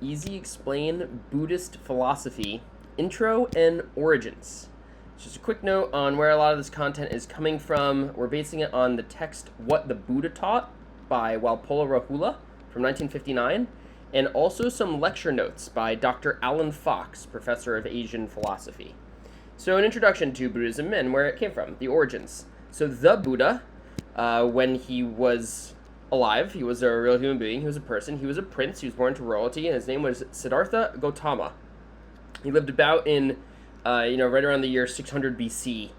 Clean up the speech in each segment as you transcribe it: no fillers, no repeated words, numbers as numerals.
Easy Explain Buddhist Philosophy, Intro and Origins. Just a quick note on where a lot of this content is coming from. We're basing it on the text What the Buddha Taught by Walpola Rahula from 1959, and also some lecture notes by Dr. Alan Fox, professor of Asian philosophy. So an introduction to Buddhism and where it came from, the origins. So the Buddha, when he was alive, he was a real human being, he was a person, he was a prince, he was born to royalty, and his name was Siddhartha Gautama. He lived about in, right around the year 600 BC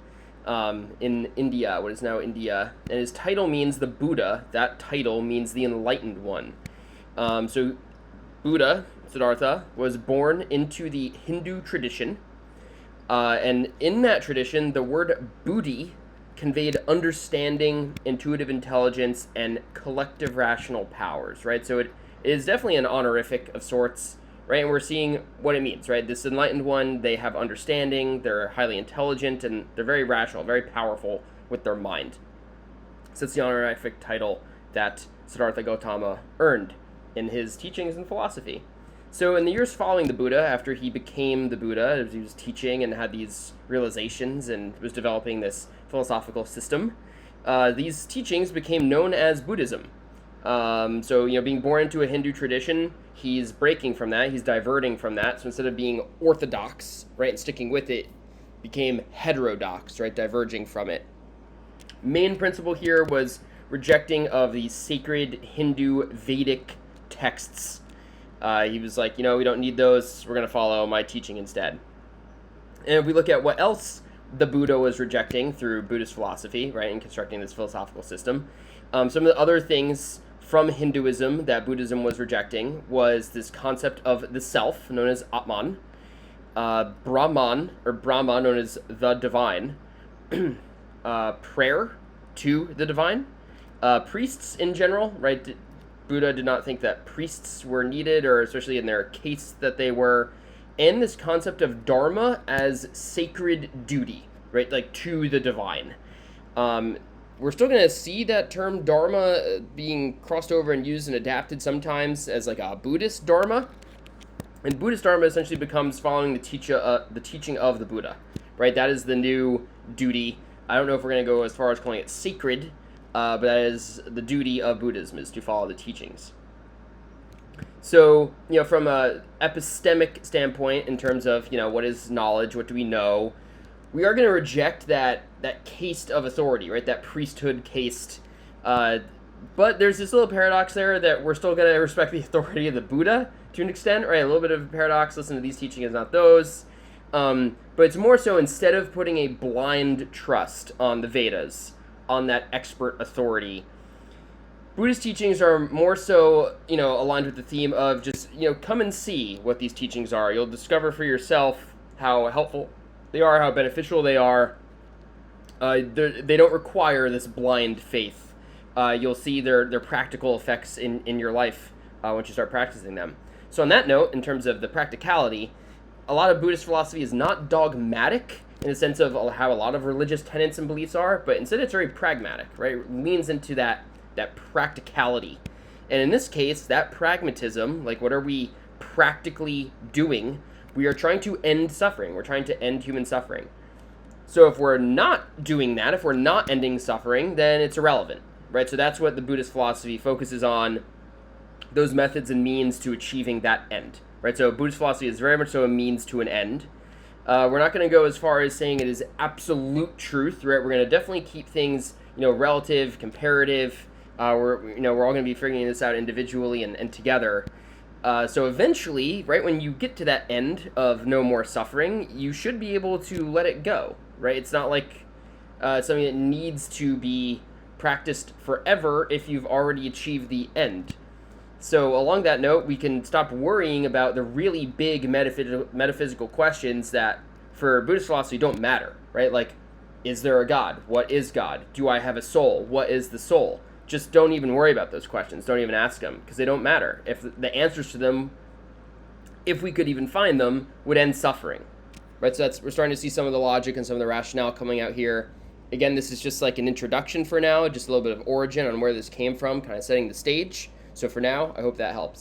in India, what is now India, and his title means the Buddha. That title means the enlightened one. So Buddha, Siddhartha, was born into the Hindu tradition, and in that tradition, the word Buddhi conveyed understanding, intuitive intelligence, and collective rational powers, right? So it is definitely an honorific of sorts, right? And we're seeing what it means, right? This enlightened one, they have understanding, they're highly intelligent, and they're very rational, very powerful with their mind. So it's the honorific title that Siddhartha Gautama earned in his teachings and philosophy. So in the years following the Buddha, after he became the Buddha, as he was teaching and had these realizations and was developing this philosophical system, these teachings became known as Buddhism. Being born into a Hindu tradition, he's breaking from that, he's diverting from that. So instead of being orthodox, right, and sticking with it, became heterodox, right, diverging from it. Main principle here was rejecting of the sacred Hindu Vedic texts. He was like, we don't need those, we're going to follow my teaching instead. And if we look at what else the Buddha was rejecting through Buddhist philosophy, right, in constructing this philosophical system, some of the other things from Hinduism that Buddhism was rejecting was this concept of the self, known as Atman, Brahman, or Brahma, known as the divine, prayer to the divine, priests in general, right. Buddha did not think that priests were needed, or especially in their case that they were, and this concept of dharma as sacred duty, right, like to the divine. We're still going to see that term dharma being crossed over and used and adapted sometimes as like a Buddhist dharma, and Buddhist dharma essentially becomes following the teaching of the Buddha, right? That is the new duty. I don't know if we're going to go as far as calling it sacred, but that is the duty of Buddhism, is to follow the teachings. So, from a epistemic standpoint, in terms of, what is knowledge, what do we know, we are going to reject that caste of authority, right, that priesthood caste. But there's this little paradox there that we're still going to respect the authority of the Buddha to an extent, right, a little bit of a paradox, listen to these teachings, not those. But it's more so, instead of putting a blind trust on the Vedas, on that expert authority, Buddhist teachings are more so, aligned with the theme of just, come and see what these teachings are. You'll discover for yourself how helpful they are, how beneficial they are. They don't require this blind faith. You'll see their practical effects in your life once you start practicing them. So on that note, in terms of the practicality, a lot of Buddhist philosophy is not dogmatic in the sense of how a lot of religious tenets and beliefs are, but instead it's very pragmatic, right? It leans into that practicality. And in this case, that pragmatism, like what are we practically doing? We are trying to end suffering. We're trying to end human suffering. So if we're not doing that, if we're not ending suffering, then it's irrelevant, right? So that's what the Buddhist philosophy focuses on, those methods and means to achieving that end, right? So Buddhist philosophy is very much so a means to an end. We're not going to go as far as saying it is absolute truth, right? We're going to definitely keep things, relative, comparative. We're all going to be figuring this out individually and together. So eventually, right, when you get to that end of no more suffering, you should be able to let it go, right? It's not like something that needs to be practiced forever if you've already achieved the end. So along that note, we can stop worrying about the really big metaphysical questions that for Buddhist philosophy don't matter, right? Like, is there a God? What is God? Do I have a soul? What is the soul? Just don't even worry about those questions. Don't even ask them, because they don't matter. If the answers to them, if we could even find them, would end suffering, right? So we're starting to see some of the logic and some of the rationale coming out here. Again, this is just like an introduction for now, just a little bit of origin on where this came from, kind of setting the stage. So for now, I hope that helps.